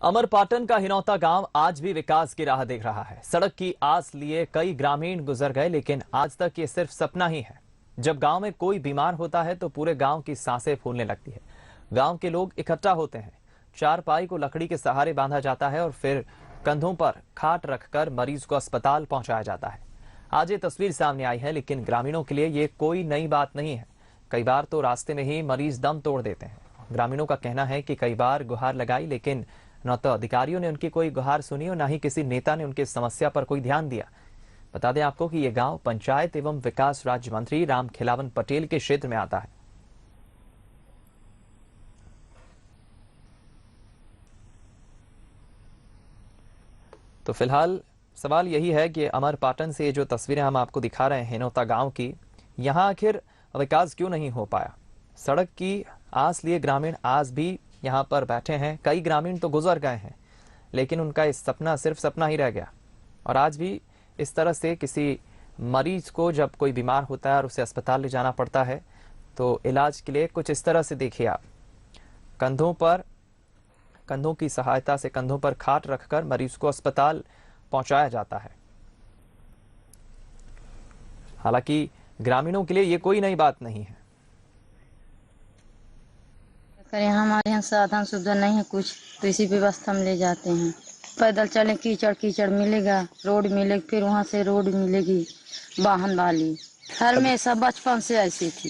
अमरपाटन का हिनौता गांव आज भी विकास की राह देख रहा है। सड़क की आस लिए कई ग्रामीण गुजर गए, लेकिन आज तक ये सिर्फ सपना ही है। जब गांव में कोई बीमार होता है तो पूरे गांव की सांसें फूलने लगती है। गांव के लोग इकट्ठा होते हैं, चारपाई को लकड़ी के सहारे बांधा जाता है और फिर कंधों पर खाट रखकर मरीज को अस्पताल पहुंचाया जाता है। आज ये तस्वीर सामने आई है, लेकिन ग्रामीणों के लिए ये कोई नई बात नहीं है। कई बार तो रास्ते में ही मरीज दम तोड़ देते हैं। ग्रामीणों का कहना है कि कई बार गुहार लगाई, लेकिन न तो अधिकारियों ने उनकी कोई गुहार सुनी और न ही किसी नेता ने उनकी समस्या पर कोई ध्यान दिया। बता दें आपको कि यह गांव पंचायत एवं विकास राज्य मंत्री रामखिलावन पटेल के क्षेत्र में आता है। तो फिलहाल सवाल यही है कि अमरपाटन से जो तस्वीरें हम आपको दिखा रहे हैं हिनौता गांव की, यहां आखिर विकास क्यों नहीं हो पाया। सड़क की आस लिए ग्रामीण आज भी यहाँ पर बैठे हैं। कई ग्रामीण तो गुजर गए हैं, लेकिन उनका इस सपना सिर्फ सपना ही रह गया। और आज भी इस तरह से किसी मरीज को जब कोई बीमार होता है और उसे अस्पताल ले जाना पड़ता है तो इलाज के लिए कुछ इस तरह से देखिए आप, कंधों की सहायता से कंधों पर खाट रखकर मरीज को अस्पताल पहुंचाया जाता है। हालांकि ग्रामीणों के लिए ये कोई नई बात नहीं है। हमारे यहाँ साधन सुविधा नहीं है कुछ, तो इसी व्यवस्था हम ले जाते हैं। पैदल चले कीचड़ कीचड़ मिलेगा, रोड मिलेगी, फिर वहाँ से रोड मिलेगी वाहन वाली। हमेशा बचपन से ऐसी थी,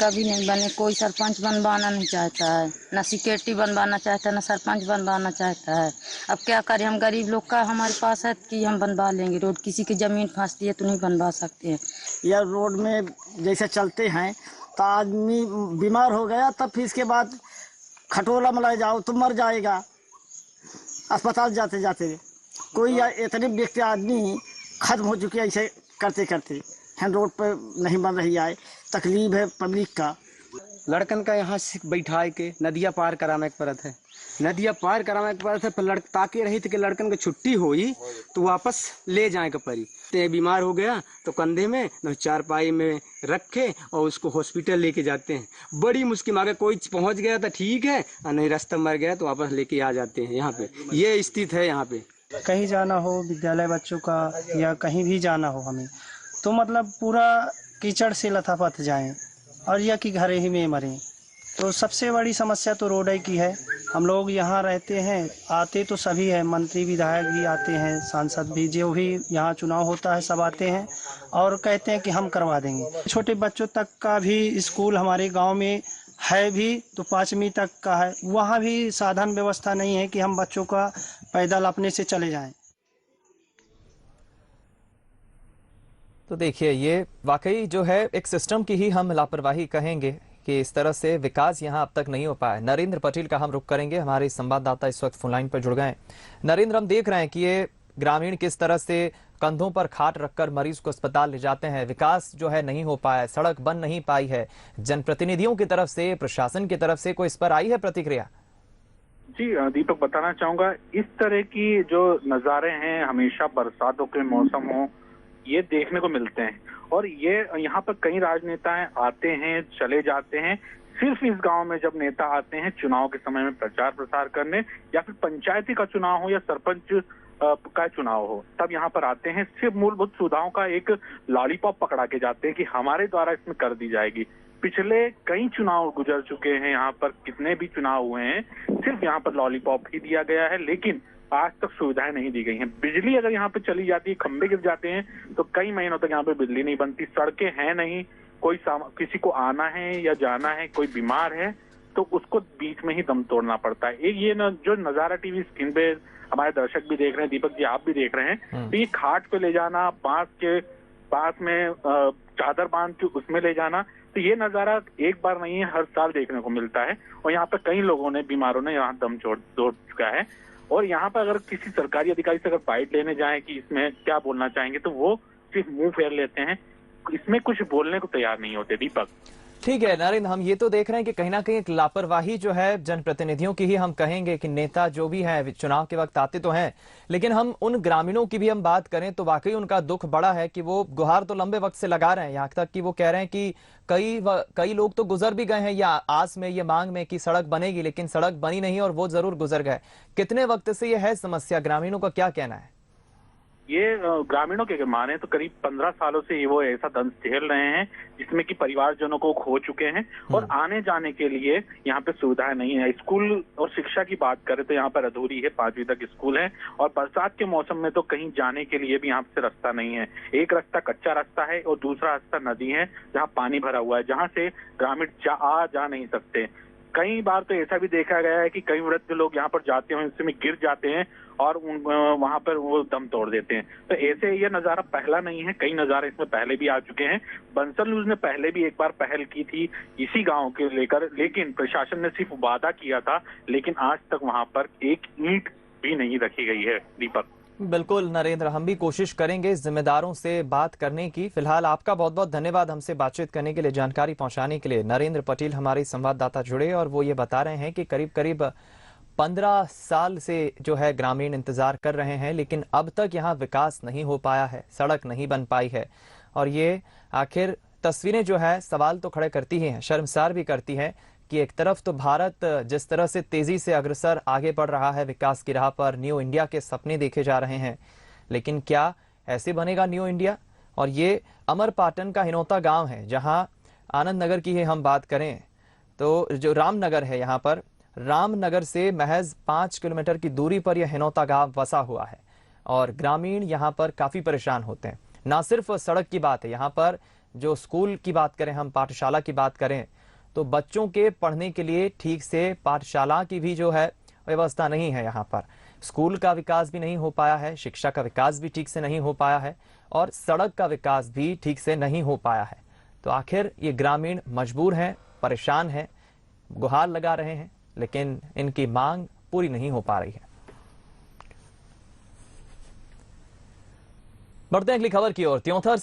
कभी नहीं बने। कोई सरपंच बनवाना नहीं चाहता है, न सिक्योरिटी बनवाना चाहता है, न सरपंच बनवाना चाहता है। अब क्या करें, हम गरीब लोग का हमारे पास है कि हम बनवा लेंगे रोड। किसी की जमीन फांसती है तो नहीं बनवा सकते हैं। या रोड में जैसे चलते हैं तो आदमी बीमार हो गया, तब फिर इसके बाद खटोला में ले जाओ तो मर जाएगा अस्पताल जाते जाते। कोई इतने व्यक्ति आदमी खत्म हो चुके ऐसे करते करते हैं। रोड पर नहीं बन रही है, तकलीफ है पब्लिक का। लड़कन का यहाँ से बैठा के नदिया पार कराने की परत है, नदिया पार कराने की परत है। पर ताकि रही थी कि लड़कन की छुट्टी हुई तो वापस ले जाए का परी। ते बीमार हो गया तो कंधे में न चारपाई में रखे और उसको हॉस्पिटल लेके जाते हैं। बड़ी मुश्किल आगे कोई पहुंच गया तो ठीक है, और नहीं रास्ता मर गया तो वापस लेके आ जाते हैं। यहाँ पे ये स्थिति है। यहाँ पे कहीं जाना हो विद्यालय बच्चों का या कहीं भी जाना हो हमें, तो मतलब पूरा कीचड़ से लथापथ जाएं और या कि घर ही में मरें। तो सबसे बड़ी समस्या तो रोड की है। हम लोग यहाँ रहते हैं, आते तो सभी हैं, मंत्री विधायक भी आते हैं, सांसद भी, जो भी यहाँ चुनाव होता है सब आते हैं और कहते हैं कि हम करवा देंगे। छोटे बच्चों तक का भी स्कूल हमारे गांव में है भी, तो 5वीं तक का है। वहाँ भी साधन व्यवस्था नहीं है कि हम बच्चों का पैदल अपने से चले जाएं। तो देखिए, ये वाकई जो है एक सिस्टम की ही हम लापरवाही कहेंगे कि इस तरह से विकास यहाँ अब तक नहीं हो पाया। नरेंद्र पटेल का हम रुख करेंगे, हमारे संवाददाता इस वक्त फोन लाइन पर जुड़ गए। नरेंद्र, हम देख रहे हैं कि ये ग्रामीण किस तरह से कंधों पर खाट रखकर मरीज को अस्पताल ले जाते हैं। विकास जो है नहीं हो पाया, सड़क बन नहीं पाई है। जनप्रतिनिधियों की तरफ से, प्रशासन की तरफ से कोई इस पर आई है प्रतिक्रिया? जी दीपक, बताना चाहूंगा, इस तरह की जो नज़ारे हैं हमेशा बरसातों के मौसम हो ये देखने को मिलते हैं। और ये यहाँ पर कई राजनेता आते हैं चले जाते हैं। सिर्फ इस गांव में जब नेता आते हैं चुनाव के समय में प्रचार प्रसार करने, या फिर पंचायती का चुनाव हो या सरपंच का चुनाव हो, तब यहाँ पर आते हैं। सिर्फ मूलभूत सुविधाओं का एक लॉलीपॉप पकड़ा के जाते हैं कि हमारे द्वारा इसमें कर दी जाएगी। पिछले कई चुनाव गुजर चुके हैं, यहाँ पर कितने भी चुनाव हुए हैं, सिर्फ यहाँ पर लॉलीपॉप ही दिया गया है, लेकिन आज तक सुविधाएं नहीं दी गई हैं। बिजली अगर यहाँ पे चली जाती है, खंभे गिर जाते हैं तो कई महीनों तक यहाँ पे बिजली नहीं बनती। सड़कें हैं नहीं, किसी को आना है या जाना है, कोई बीमार है तो उसको बीच में ही दम तोड़ना पड़ता है। ये जो नजारा टीवी स्क्रीन पे हमारे दर्शक भी देख रहे हैं, दीपक जी आप भी देख रहे हैं, तो ये खाट पे ले जाना, बांस में चादर बांध के उसमें ले जाना, तो ये नजारा एक बार नहीं है, हर साल देखने को मिलता है। और यहाँ पे कई लोगों ने, बीमारों ने यहाँ दम तोड़ चुका है। और यहाँ पर अगर किसी सरकारी अधिकारी से अगर बाइट लेने जाएं कि इसमें क्या बोलना चाहेंगे, तो वो सिर्फ मुंह फेर लेते हैं, इसमें कुछ बोलने को तैयार नहीं होते। दीपक ठीक है नरेंद्र, हम ये तो देख रहे हैं कि कहीं ना कहीं एक लापरवाही जो है जनप्रतिनिधियों की ही हम कहेंगे कि नेता जो भी है चुनाव के वक्त आते तो हैं, लेकिन हम उन ग्रामीणों की भी हम बात करें तो वाकई उनका दुख बड़ा है कि वो गुहार तो लंबे वक्त से लगा रहे हैं, यहाँ तक कि वो कह रहे हैं कि कई लोग तो गुजर भी गए हैं या आस में ये मांग में कि सड़क बनेगी, लेकिन सड़क बनी नहीं और वो जरूर गुजर गए। कितने वक्त से ये है समस्या, ग्रामीणों का क्या कहना है? ये ग्रामीणों के माने तो करीब 15 सालों से ये वो ऐसा दंश झेल रहे हैं जिसमें कि परिवारजनों को खो चुके हैं और आने जाने के लिए यहाँ पे सुविधाएं नहीं है। स्कूल और शिक्षा की बात करें तो यहाँ पर अधूरी है, 5वीं तक स्कूल है और बरसात के मौसम में तो कहीं जाने के लिए भी यहाँ से रास्ता नहीं है। एक रास्ता कच्चा रास्ता है और दूसरा रास्ता नदी है जहाँ पानी भरा हुआ है, जहाँ से ग्रामीण जा नहीं सकते। कई बार तो ऐसा भी देखा गया है कि कई वृद्ध लोग यहाँ पर जाते हैं, इसमें गिर जाते हैं और वहां पर वो दम तोड़ देते हैं। तो ऐसे ये नजारा पहला नहीं है, कई नजारे इसमें पहले भी आ चुके हैं। बंसल न्यूज ने पहले भी एक बार पहल की थी इसी गांव के लेकर, लेकिन प्रशासन ने सिर्फ वादा किया था, लेकिन आज तक वहां पर एक ईंट भी नहीं रखी गई है। दीपक। बिल्कुल नरेंद्र, हम भी कोशिश करेंगे जिम्मेदारों से बात करने की। फिलहाल आपका बहुत बहुत धन्यवाद हमसे बातचीत करने के लिए, जानकारी पहुंचाने के लिए। नरेंद्र पटेल हमारे संवाददाता जुड़े और वो ये बता रहे हैं कि करीब करीब 15 साल से जो है ग्रामीण इंतजार कर रहे हैं, लेकिन अब तक यहाँ विकास नहीं हो पाया है, सड़क नहीं बन पाई है। और ये आखिर तस्वीरें जो है सवाल तो खड़े करती ही हैं, शर्मसार भी करती हैं कि एक तरफ तो भारत जिस तरह से तेजी से अग्रसर आगे बढ़ रहा है विकास की राह पर, न्यू इंडिया के सपने देखे जा रहे हैं, लेकिन क्या ऐसे बनेगा न्यू इंडिया? और ये अमरपाटन का हिनौता गांव है, जहां आनंद नगर की ही हम बात करें तो जो रामनगर है, यहाँ पर रामनगर से महज 5 किलोमीटर की दूरी पर यह हिनौता गांव बसा हुआ है और ग्रामीण यहाँ पर काफी परेशान होते हैं। ना सिर्फ सड़क की बात है, यहाँ पर जो स्कूल की बात करें, हम पाठशाला की बात करें तो बच्चों के पढ़ने के लिए ठीक से पाठशाला की भी जो है व्यवस्था नहीं है। यहाँ पर स्कूल का विकास भी नहीं हो पाया है, शिक्षा का विकास भी ठीक से नहीं हो पाया है और सड़क का विकास भी ठीक से नहीं हो पाया है। तो आखिर ये ग्रामीण मजबूर हैं, परेशान हैं, गुहार लगा रहे हैं, लेकिन इनकी मांग पूरी नहीं हो पा रही है। बढ़ते हैं अगली खबर की ओर। त्योंथर